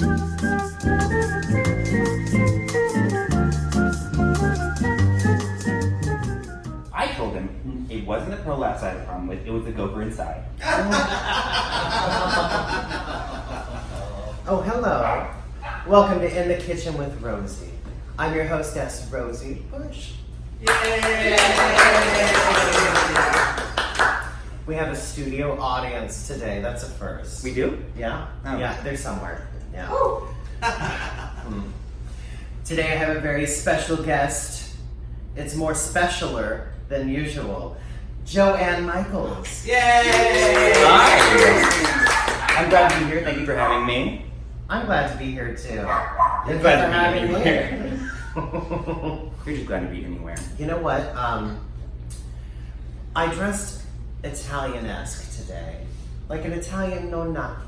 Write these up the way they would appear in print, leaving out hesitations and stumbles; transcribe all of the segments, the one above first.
I told him it wasn't the pearl outside the problem with, it was the gopher inside. Oh, hello. Welcome to In the Kitchen with Rosie. I'm your hostess, Rosiebush. Yay! We have a studio audience today. That's a first. We do? Yeah? Oh. Yeah, they're somewhere. Yeah. Today I have a very special guest. It's more specialer than usual. Joann Michaels. Yay! Hi! I'm glad to be here. Thank you for having me. I'm glad to be here too. I'm glad to be here. You're just glad to be anywhere. You know what? I dressed Italian-esque today. Like an Italian nonna.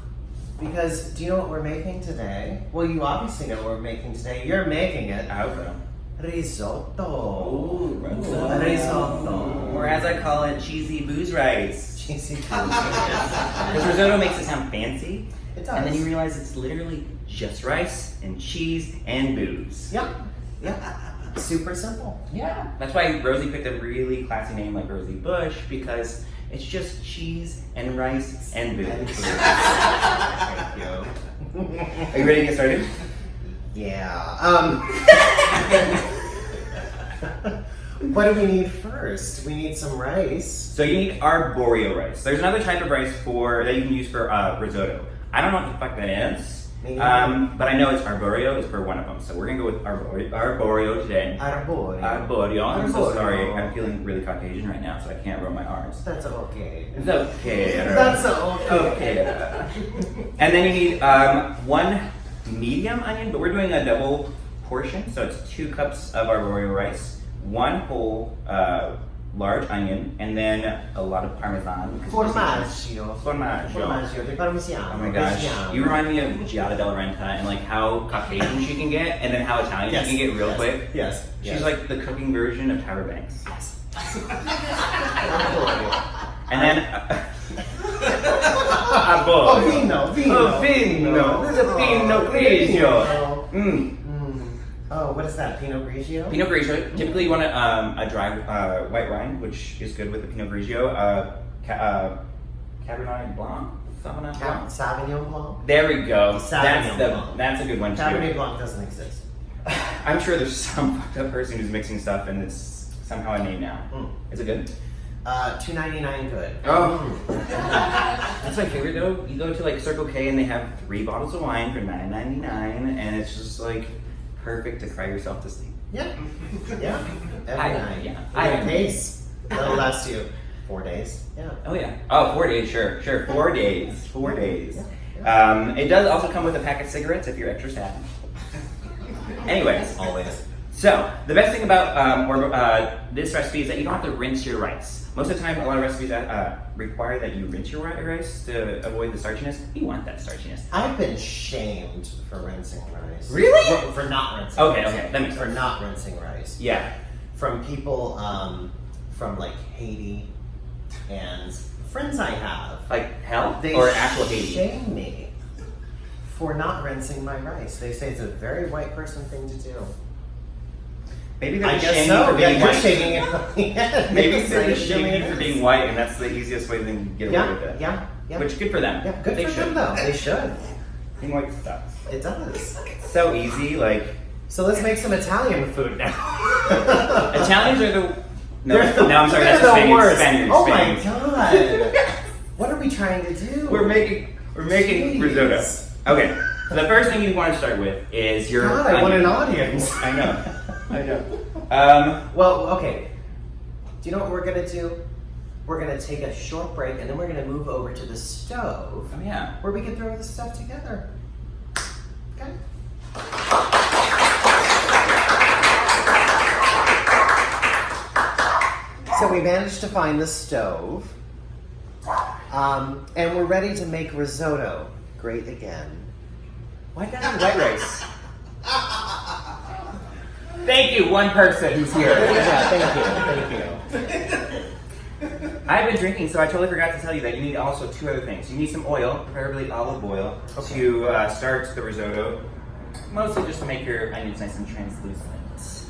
Because do you know what we're making today? Well, you obviously know what we're making today. You're making it. I hope so. Risotto. Ooh, risotto. Or as I call it, cheesy booze rice. Cheesy Because risotto makes it sound fancy. It does. And then you realize it's literally just rice and cheese and booze. Yep. Yep. Super simple. Yeah. That's why Rosie picked a really classy name like Rosiebush, because it's just cheese and rice and booze. Thank you. Are you ready to get started? Yeah. What do we need first? We need some rice. So you need Arborio rice. There's another type of rice that you can use for risotto. I don't know what the fuck that is. But I know it's Arborio is for one of them. So we're gonna go with Arborio today. Arborio. I'm so sorry. I'm feeling really Caucasian right now, so I can't roll my R's. That's okay. It's okay. That's okay. And then you need one medium onion, but we're doing a double portion, so it's 2 cups of Arborio rice, 1 whole large onion, and then a lot of Parmesan. Formaggio. Formaggio. Di Parmesan. Oh my gosh, you remind me of Giada Della Renta and like how Caucasian she can get, and then how Italian she can get real quick. Yes. She's like the cooking version of Tyra Banks. Yes. And then vino. There's a Pinot Grigio. Oh, what is that? Pinot Grigio? Pinot Grigio. Typically, you want a dry white wine, which is good with the Pinot Grigio. Cabernet Blanc. Sauvignon Blanc. There we go. Sauvignon Blanc. That's a good one too. Cabernet Blanc doesn't exist. I'm sure there's some fucked up person who's mixing stuff, and it's somehow a name now. Is it good? $2.99 good. Oh, that's my favorite though. You go to like Circle K and they have 3 bottles of wine for $9.99, and it's just like perfect to cry yourself to sleep. Yeah. Yeah. Every night. Yeah. I have a case. That'll last you 4 days. Yeah. Oh yeah. Oh, 4 days. Sure. 4 days. 4 days. Yeah. It does also come with a pack of cigarettes if you're extra sad. Anyways. Always. So, the best thing about this recipe is that you don't have to rinse your rice. Most of the time, a lot of recipes require that you rinse your rice to avoid the starchiness. You want that starchiness. I've been shamed for rinsing rice. Really? For not rinsing Okay, rice. okay, that makes sense. For not rinsing rice. Yeah. From people from like Haiti and friends I have. Like hell? They or actual Haiti? shame me for not rinsing my rice. They say it's a very white person thing to do. Maybe they're I guess shaming so. you for being You're white. shaking it. Maybe they're just shaming you for being white, and that's the easiest way they can get away with it. Yeah. Which, good for them. Yeah, good They for should. them though. They should. Being white sucks. It does. It's so easy, like... So let's make some Italian food now. Italians are the... No, They're the, I'm sorry, they're that's the Spaniards. worst. Spaniards. Oh Spaniards. my god. What are we trying to do? We're making Jeez. risotto. Okay, so the first thing you want to start with is your God, I want an audience. I know. Well, okay. Do you know what we're gonna do? We're gonna take a short break and then we're gonna move over to the stove Oh yeah. where we can throw the stuff together. Okay? So we managed to find the stove. And we're ready to make risotto. Great again. Why gotta be white rice? Thank you, one person who's here. Yeah, thank you. I've been drinking, so I totally forgot to tell you that you need also two other things. You need some oil, preferably olive oil, to start the risotto. Mostly just to make your onions nice and translucent.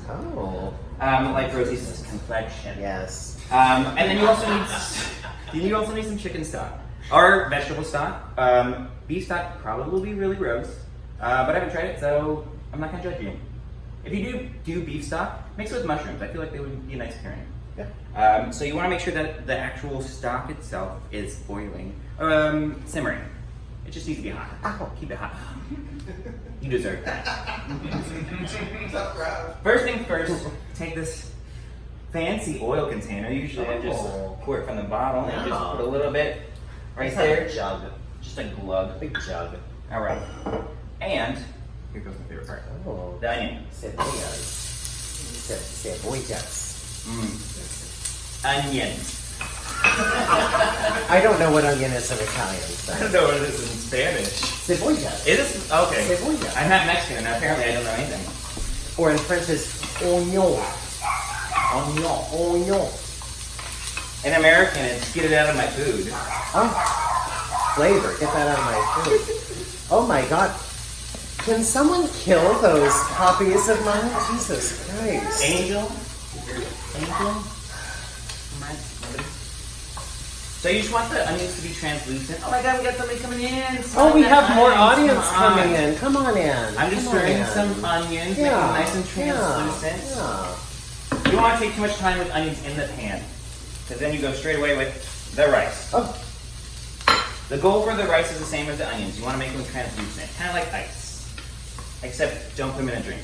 Oh. Like Rosie's complexion. Yes. And then you also need some chicken stock or vegetable stock. Beef stock probably will be really gross, but I haven't tried it, so I'm not gonna judge you. If you do beef stock, mix it with mushrooms. I feel like they would be a nice pairing. Yeah. So you want to make sure that the actual stock itself is boiling, simmering. It just needs to be hot. Ow. Keep it hot. You deserve that. First thing first, take this fancy oil container. Usually I just pour it from the bottle and just put a little bit right there. A jug. Just a glug. Big jug. All right. And here goes my favorite part. Oh. The onion. Cebollas. Onions. I don't know what onion is in Italian. So. I don't know what it is in Spanish. Cebollas. It is okay. Cebolla. I'm not Mexican, and apparently I don't know anything. Or in French is oignon. Oignon. In American, it's get it out of my food. Oh, flavor. Get that out of my food. Oh my God. Can someone kill those puppies of mine? Jesus Christ. Angel? So you just want the onions to be translucent. Oh my God, we got somebody coming in. Oh, we have more onions. audience coming in. Come on in. I'm just Come on stirring in. some onions, making them nice and translucent. Yeah. You don't want to take too much time with onions in the pan, because then you go straight away with the rice. Oh. The goal for the rice is the same as the onions. You want to make them translucent, kind of like ice. Except don't put them in a drink.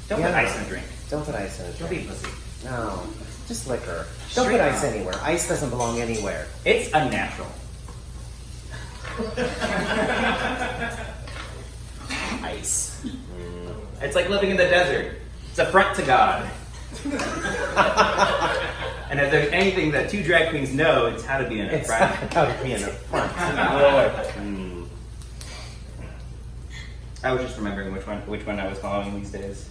Don't put ice in a drink. Don't put ice in a Don't drink. be a pussy. No. Just liquor. Don't Straight put ice on. anywhere. Ice doesn't belong anywhere. It's unnatural. Ice. It's like living in the desert. It's a front to God. And if there's anything that two drag queens know, it's how to be in a It's front. how to be in the front. I was just remembering which one I was following these days.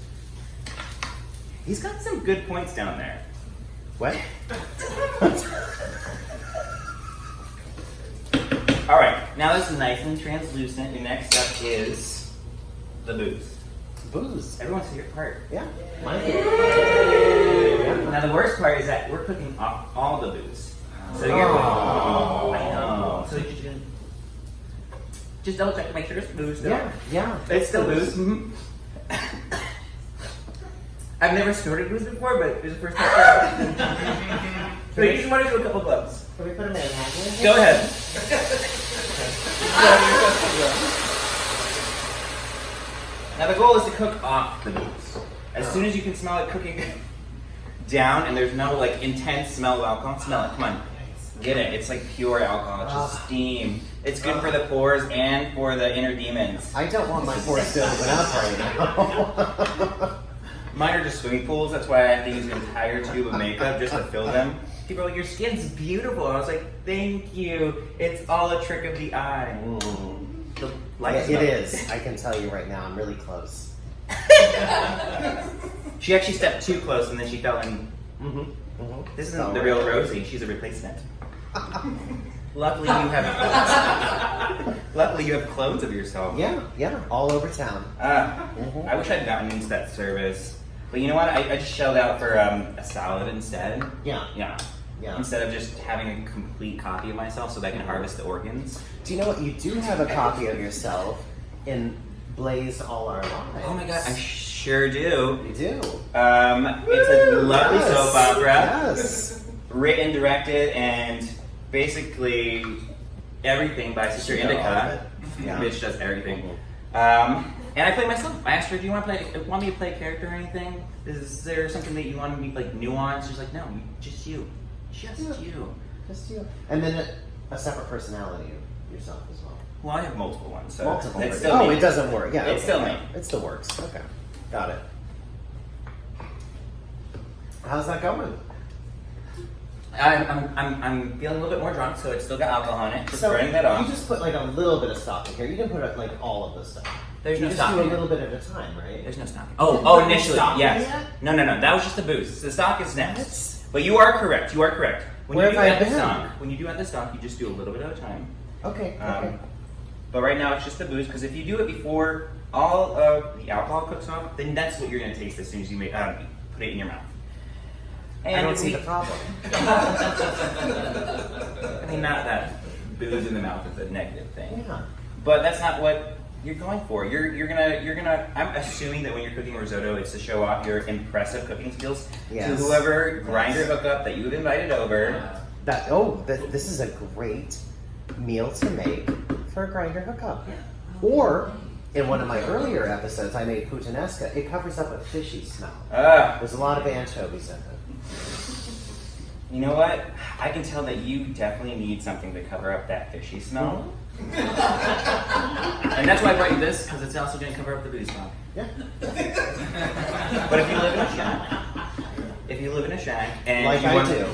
He's got some good points down there. What? All right, now this is nice and translucent. Your next step is the booze. Booze. Everyone's favorite part. Yeah. Mine. Yeah. Now the worst part is that we're cooking off all the booze. So you're I know. So you just double check to make sure it's booze. Still. Yeah. It's still booze. Mm-hmm. I've never snorted booze before, but it's the first time. So you just want to do a couple gloves. Can we put a Manhattan in? Go ahead. Now the goal is to cook off the booze. As soon as you can smell it cooking down and there's no like intense smell of alcohol, smell it, come on. Get it, it's like pure alcohol, it's just steam. It's good for the pores and for the inner demons. I don't want my pores to open up right now. Mine are just swimming pools, that's why I have to use an entire tube of makeup just to fill them. People are like, your skin's beautiful. And I was like, thank you. It's all a trick of the eye. The light It is. I can tell you right now, I'm really close. She actually stepped too close and then she fell in. This isn't the real Rosie, she's a replacement. Luckily you have clones of yourself. Yeah, all over town. I wish I'd gotten into that service. But you know what? I just shelled out for a salad instead. Yeah. Instead of just having a complete copy of myself so that I can harvest the organs. Do you know what? You do have a copy of yourself in Blaze All Our Lives. Oh my God, I sure do. You do. It's a lovely soap opera. Yes. Written, directed, and basically everything by Sister Indica. Bitch does everything. And I play myself. I asked her, do you want me to play a character or anything? Is there something that you want me like nuance? She's like, no, just you. Just you. And then a separate personality of yourself as well. Well, I have multiple ones, so Multiple. it's still me. It doesn't work. Yeah, It's still me. It still works. Okay, got it. How's that going? I'm feeling a little bit more drunk, so it's still got alcohol in it. Just burning that off. You just put like a little bit of stock in here. You didn't put like all of the stuff. There's you no just stock do a in it. little bit at a time, right? There's no stock. Oh, Oh, no initially, stock in yes. yet? No. That was just the booze. The stock is next. But you are correct. You are correct. When Where you have I add the been? stock, when you do add the stock, you just do a little bit at a time. Okay. Okay. But right now it's just the booze, because if you do it before all of the alcohol cooks off, then that's what you're going to taste as soon as you put it in your mouth. And I don't see the problem. I mean, not that booze in the mouth is a negative thing. Yeah. But that's not what you're going for. You're gonna. I'm assuming that when you're cooking risotto, it's to show off your impressive cooking skills Yes. to whoever grinder hookup that you've invited over. This is a great meal to make for a grinder hookup. Or, in one of my earlier episodes, I made puttanesca. It covers up a fishy smell. There's a lot of anchovies in it. You know what? I can tell that you definitely need something to cover up that fishy smell. And that's why I brought you this, because it's also going to cover up the booze smell. Yeah. But if you live in a shack, and Like you I want, do.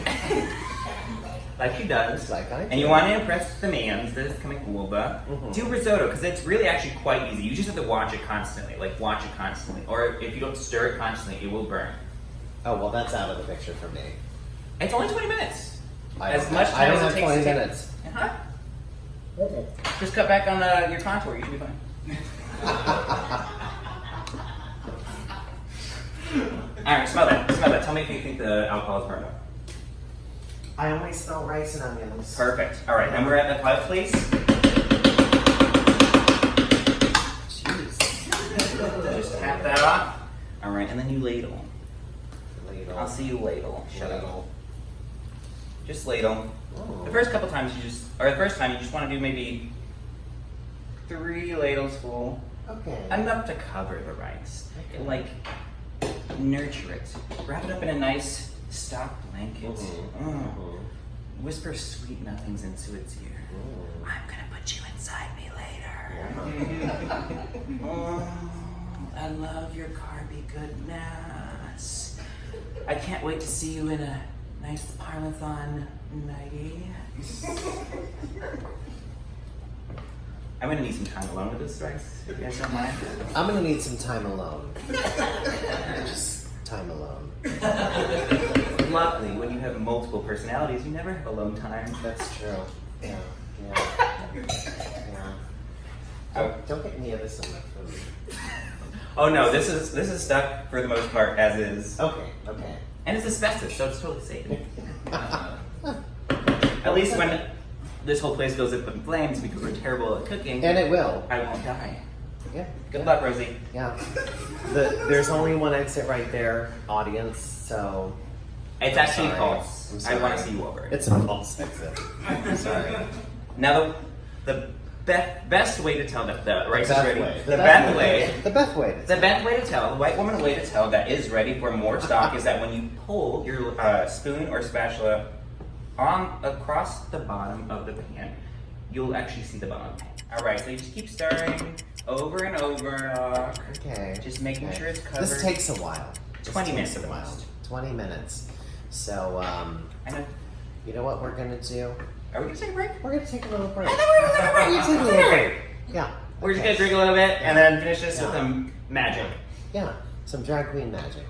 like she does, Like I do. and you want to impress the mans that is coming over, do risotto, because it's really actually quite easy. You just have to watch it constantly, or if you don't stir it constantly, it will burn. Oh, well, that's out of the picture for me. It's only 20 minutes. I As don't much have- time I don't as it have takes 20 to- minutes. Uh-huh. Just cut back on your contour, you should be fine. Alright, smell that. Tell me if you think the alcohol is burned up. I only smell rice and onions. Perfect. Alright, then we're at the pie, please. Jeez. Just tap that off. Alright, and then you ladle. Ladle. I'll see you ladle. Shut up. Ladle. Just ladle. Oh. The first couple times the first time you just want to do maybe 3 ladles full. Okay. Enough to cover the rice. Okay. And like, nurture it. Wrap it up in a nice stock blanket. Whisper sweet nothings into its ear. I'm gonna put you inside me later. I love your carby goodness. I can't wait to see you in a nice Parmesan nightie. I'm gonna need some time alone with this rice, if you guys don't mind. I'm gonna need some time alone. Just time alone. Luckily, when you have multiple personalities, you never have alone time. That's true. Yeah. Don't get any of this in my food. Oh no, this is stuck for the most part as is. Okay. And it's asbestos, so it's totally safe. At least when this whole place goes up in flames because we're terrible at cooking, And it will. I won't die. Yeah. Good luck, Rosie. Yeah. There's only one exit right there, audience, so It's I'm actually sorry. false. I'm I sorry. want to see you over it. it's a false exit. I'm sorry. Now the best way to tell that the rice is ready. The Beth way. The Beth way. The best way to tell, the white woman way to tell that is ready for more stock is that when you pull your spoon or spatula across the bottom of the pan, you'll actually see the bottom. All right, so you just keep stirring over and over. Okay. Just making sure it's covered. This takes a while. 20 minutes Takes at a the while. most. 20 minutes. So, I know. you know what we're gonna do? Are we gonna take a break? We're gonna take a little break. I thought we were gonna break. You take a little break. Yeah. We're just okay. gonna drink a little bit and then finish this with some magic. Yeah. Some drag queen magic.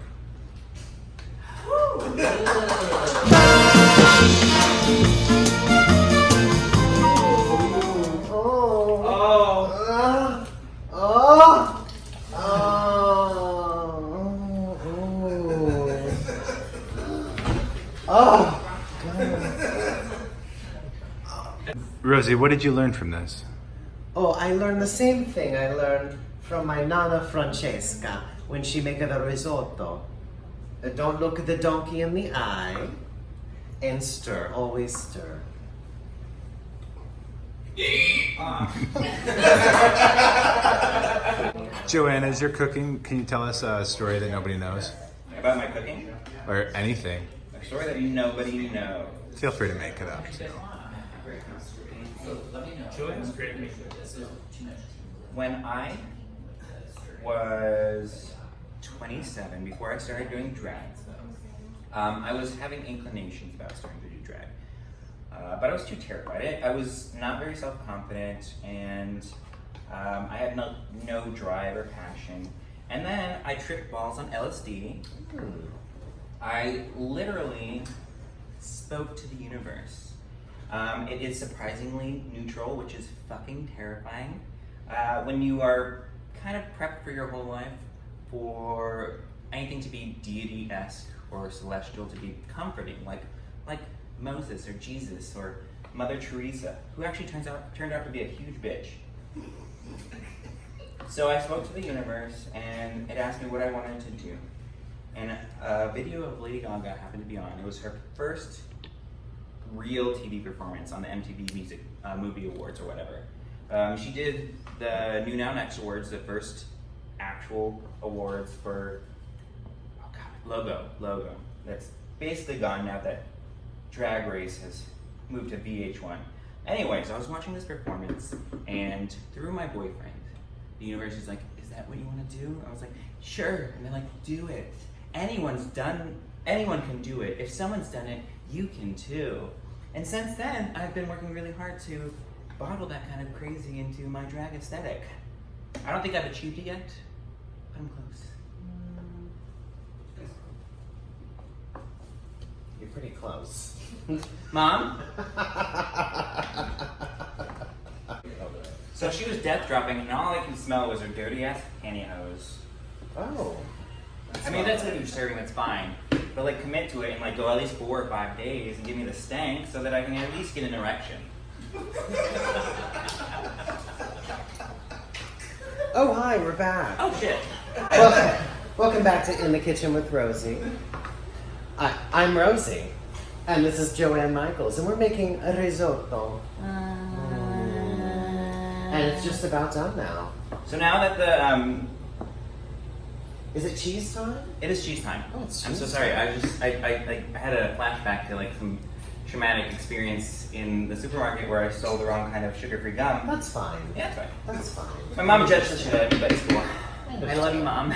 Rosie, what did you learn from this? Oh, I learned the same thing I learned from my Nana Francesca when she make the risotto. Don't look the donkey in the eye and stir. Always stir. Joann, as you're cooking, can you tell us a story that nobody knows? About my cooking? Or anything? A story that nobody knows. Feel free to make it up. When I was 27, before I started doing drag, I was having inclinations about starting to do drag. But I was too terrified. I was not very self-confident, and I had no drive or passion. And then I tripped balls on LSD, I literally spoke to the universe. It is surprisingly neutral, which is fucking terrifying. When you are kind of prepped for your whole life for anything to be deity-esque or celestial, to be comforting, like Moses or Jesus or Mother Teresa, who actually turned out to be a huge bitch. So I spoke to the universe, and it asked me what I wanted to do. And a video of Lady Gaga happened to be on. It was her first real TV performance on the MTV Music Movie Awards or whatever. She did the New Now Next Awards, the first actual awards for Logo. That's basically gone now that Drag Race has moved to VH1. Anyways, I was watching this performance, and through my boyfriend, the universe is like, "Is that what you want to do?" I was like, "Sure." And they're like, "Do it. Anyone can do it. If someone's done it, you can too." And since then, I've been working really hard to bottle that kind of crazy into my drag aesthetic. I don't think I've achieved it yet, but I'm close. You're pretty close. Mom? So she was death dropping, and all I could smell was her dirty ass pantyhose. Oh. I mean, that's what you're serving, that's fine. But like, commit to it and like go at least 4 or 5 days and give me the stank so that I can at least get an erection. Oh, hi, we're back. Oh shit. Welcome back to In the Kitchen with Rosie. I'm Rosie, and this is Joann Michaels, and we're making a risotto. And it's just about done now. So now that the Is it cheese time? it is cheese time. Oh, it's I'm so cheese sorry. I had a flashback to like some traumatic experience in the supermarket where I stole the wrong kind of sugar-free gum. That's fine. Yeah, that's fine. That's fine. My mom judged the shit out of me, but it's cool. I love you, Mom.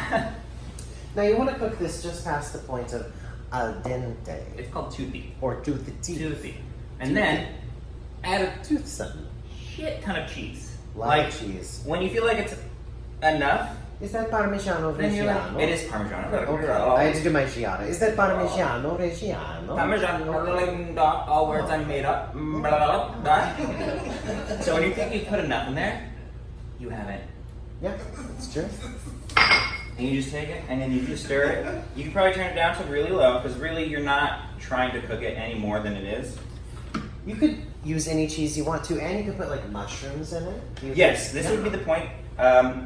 Now you want to cook this just past the point of al dente. It's called toothy. Or toothy. Toothy. And then add a Toothsome. shit ton of cheese. Like cheese. When you feel like it's enough, Is that Parmigiano then you're like, Reggiano? it is Parmesan. Okay. I had to do my Giada. Is that Parmigiano Reggiano? Parmesan, all words I made up. So when you think you put enough in there, you haven't. Yeah, that's true. And you just take it, and then you just stir it. You can probably turn it down to really low, because really you're not trying to cook it any more than it is. You could use any cheese you want to, and you could put like mushrooms in it. Yes, this would be the point.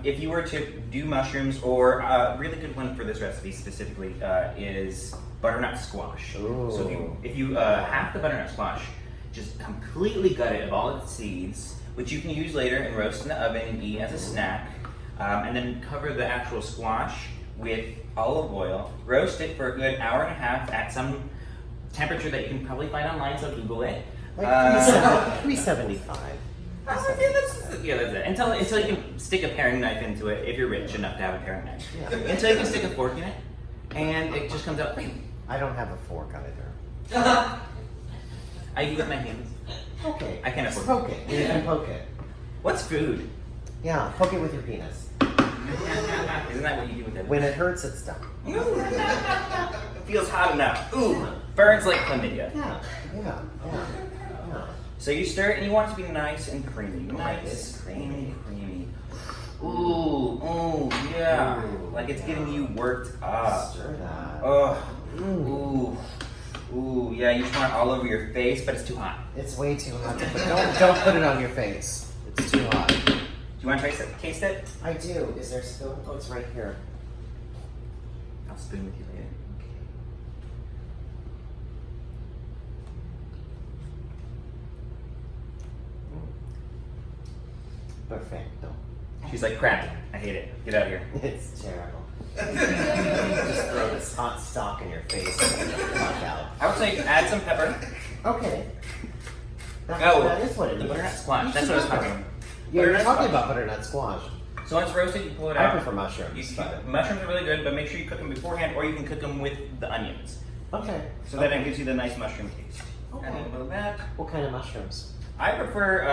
If you were to do mushrooms, or a really good one for this recipe specifically is butternut squash. Ooh. So if you half the butternut squash, just completely gut it of all its seeds, which you can use later and roast in the oven and eat as a snack. And then cover the actual squash with olive oil. Roast it for a good hour and a half at some temperature that you can probably find online, so Google it. Like 375. That's it. Until you can stick a paring knife into it, if you're rich enough to have a paring knife. Yeah. Until you can stick a fork in it, and it just comes out clean. I don't have a fork either. I eat with my hands. Okay. I can't afford it. Poke it. You can poke it. What's food? Yeah, poke it with your penis. Isn't that what you do with it? When it hurts, it's done. Feels hot enough. Ooh, burns like chlamydia. Yeah. So you stir it, and you want it to be nice and creamy. Nice, It's creamy. Ooh, yeah. Ooh, Like it's getting you worked up. Stir that. Oh, ooh, yeah. You just want it all over your face, but it's too hot. It's way too hot to put. Don't put it on your face. It's too hot. Do you want to taste it? I do. Is there a spoon? Oh, it's right here. I'll spoon with you later. Perfecto. She's like, crap. I hate it. Get out of here. It's terrible. Just throw this hot stock in your face and fuck out. I would say add some pepper. Okay. Oh, that is what it the is. butternut squash. That's what I was talking about. Yeah, you're Butternut talking squash. about butternut squash. So once roasted, you pull it I out. prefer mushrooms. Mushrooms are really good, but make sure you cook them beforehand, or you can cook them with the onions. Okay. So that it gives you the nice mushroom taste. Okay. And a little of that. What kind of mushrooms? I prefer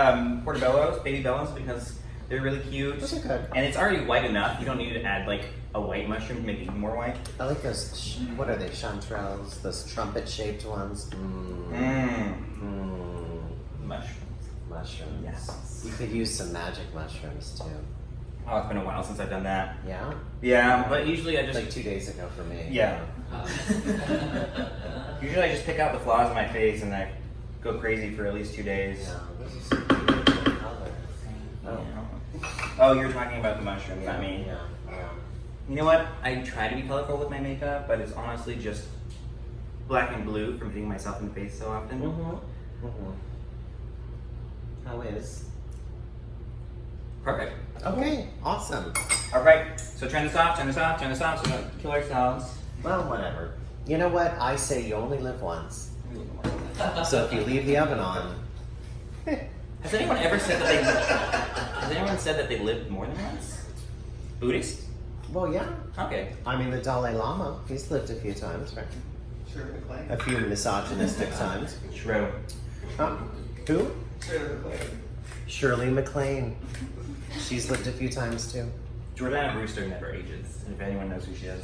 portobellos, baby bellows, because They're really cute. Those are good. And it's already white enough. You don't need to add like a white mushroom to make it even more white. I like those, what are they, chanterelles? Those trumpet-shaped ones? Mushrooms. Mushrooms. Yes. You could use some magic mushrooms, too. Oh, it's been a while since I've done that. Yeah? Yeah, but usually I just... Like 2 days ago for me. Yeah. Usually I just pick out the flaws in my face and I go crazy for at least 2 days. Yeah, those are some beautiful colors. Oh, you're talking about the mushrooms, not me. Yeah, yeah. You know what? I try to be colorful with my makeup, but it's honestly just black and blue from hitting myself in the face so often. How is? Perfect. Okay, awesome. All right, so turn this off, so we don't kill ourselves. Well, whatever. You know what? I say you only live once. So if you leave the oven on... Has anyone ever said that they lived more than once? Buddhist? Well, yeah. Okay. I mean, the Dalai Lama, he's lived a few times, right? A few misogynistic times. True. Huh? Who? Shirley MacLaine. She's lived a few times, too. Jordana Brewster never ages, if anyone knows who she is.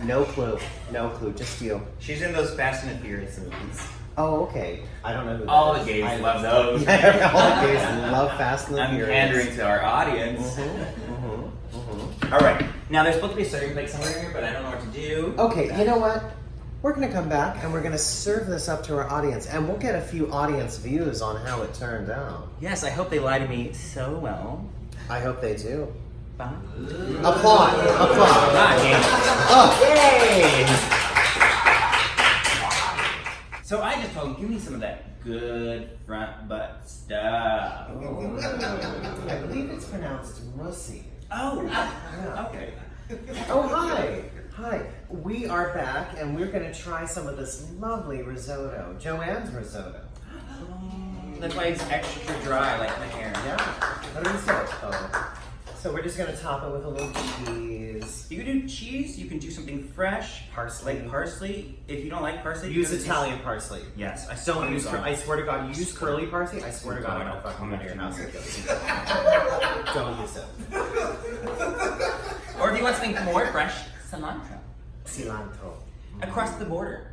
No clue. No clue. Just you. She's in those Fast and the Furious movies. Oh, okay. I don't know who that All is. the gays love those. Yeah, all the gays love Fast and the I'm Furious. pandering to our audience. All right. Now, there's supposed to be a serving plate somewhere here, but I don't know what to do. Okay, you know what? We're going to come back and we're going to serve this up to our audience, and we'll get a few audience views on how it turned out. Yes, I hope they lie to me so well. I hope they do. Bye. Applaud! Applaud! Oh, yay! So I just told him, give me some of that good front butt stuff. I believe it's pronounced Rosie. Oh, Yeah. okay. Oh, hi! Hi. We are back and we're going to try some of this lovely risotto. Joann's risotto. That's why it's extra dry, like my hair. Yeah. Risotto. So we're just going to top it with a little cheese. You can do cheese. You can do something fresh, Parsley. like parsley. If you don't like parsley, Use because Italian parsley. Yes, I Don't use, I swear to God, use curly parsley. I swear to God, I'll fucking come into your house and kill you. Don't use it. Or if you want something more fresh, cilantro. Cilantro. Across the border.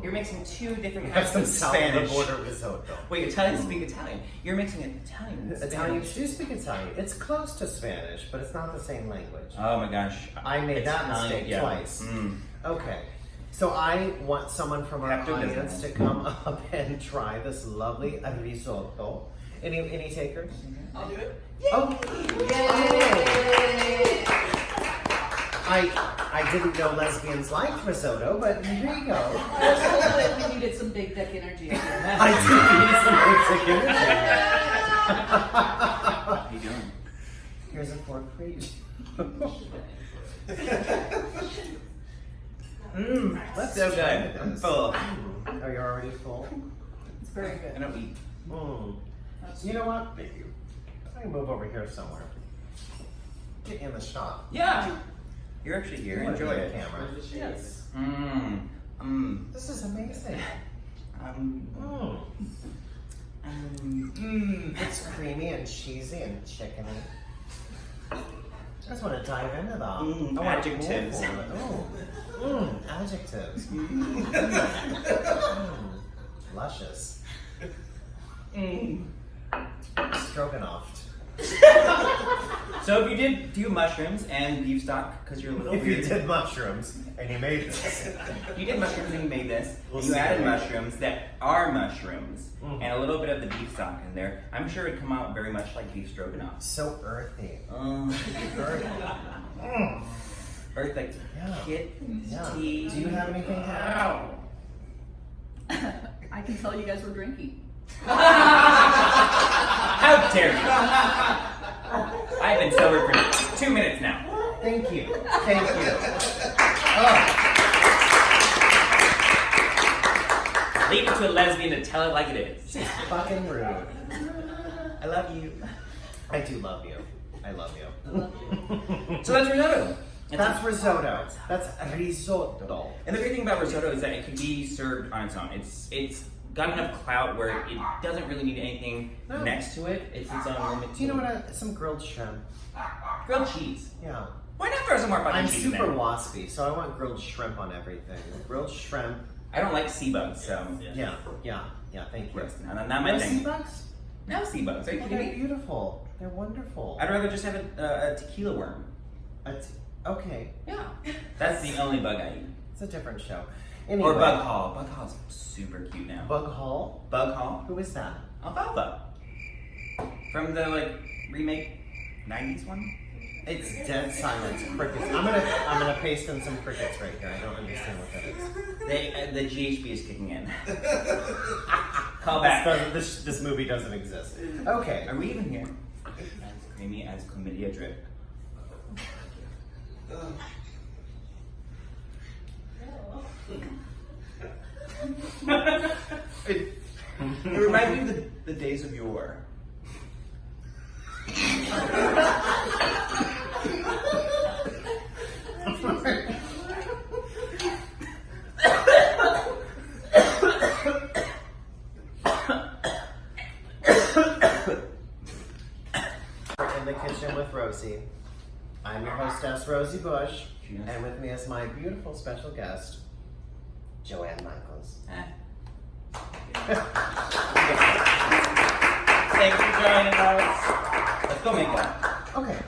You're mixing two different Have kinds some of south of the Spanish. border risotto. Wait, Italians speak Italian. You're mixing Italian and Italians Spanish. do speak Italian. It's close to Spanish, but it's not the same language. Oh my gosh. I made that Italian, mistake yeah. twice. Mm. Okay. So I want someone from our Pepto audience Bismol. to come up and try this lovely risotto. Any takers? I'll do it. Oh, yay! I didn't know lesbians liked risotto, but here you go. We needed some big dick energy. I do need some big chicken. What are you doing? Here's a fork for you. That's so good. I'm full. Are you already full? It's very I good. don't eat. You know what? Thank you. I can move over here somewhere. Get in the shot. Yeah. You're actually here. You wanna Enjoy be on it. camera. Yes. This is amazing. It's creamy and cheesy and chickeny. I just want to dive into that. I want Adjectives. Adjectives. Luscious. Stroganoff. So if you did do mushrooms and beef stock, because you're a little If you weird. did mushrooms and you made this. You did mushrooms and you made this. We'll You see. added mushrooms that are mushrooms and a little bit of the beef stock in there. I'm sure it'd come out very much like beef stroganoff. So earthy. Earth, like kit, Yeah. tea. Do you have anything to add? Ow. I can tell you guys were drinking. How dare you? I've been sober for 2 minutes now. Thank you. Thank you. Oh. Leave it to a lesbian to tell it like it is. She's fucking rude. I love you. I do love you. I love you. So that's risotto. That's risotto. That's risotto. And the great thing about risotto is that it can be served on its own. It's got enough clout where it doesn't really need anything No. next to it. It's its own limited. Do you know what? Some grilled shrimp. Grilled cheese. Yeah. Why not throw some more fucking I'm cheese in super there? waspy, so I want grilled shrimp on everything. Grilled shrimp. I don't like sea bugs, so Yeah. Thank you. no, not my No thing. sea bugs? No sea bugs. Are you Oh, kidding they're me? beautiful. They're wonderful. I'd rather just have a tequila worm. Okay, Yeah. That's the only bug I eat. it's a different show. Anyway, Or bug hall. Bug hall's super cute now. Bug Hall. Bug hall. Who is that? Alfalfa. From the remake 90s one. It's dead silence. Crickets. I'm gonna paste in some crickets right here. I don't understand what that is. The GHB is kicking in. Call back. This movie doesn't exist. Okay. Are we even here? As creamy as chlamydia drip. It reminds me of the days of yore. We're in the kitchen with Rosie. I'm your hostess, Rosie Bush, Yes. and with me is my beautiful special guest, Joann Michaels. Thanks for joining us. Let's go make that. Okay.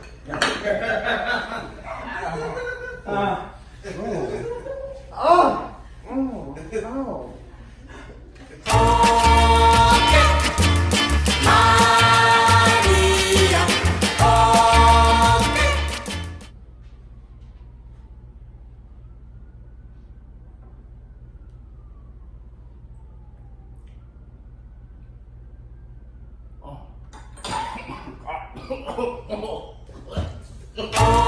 Oh.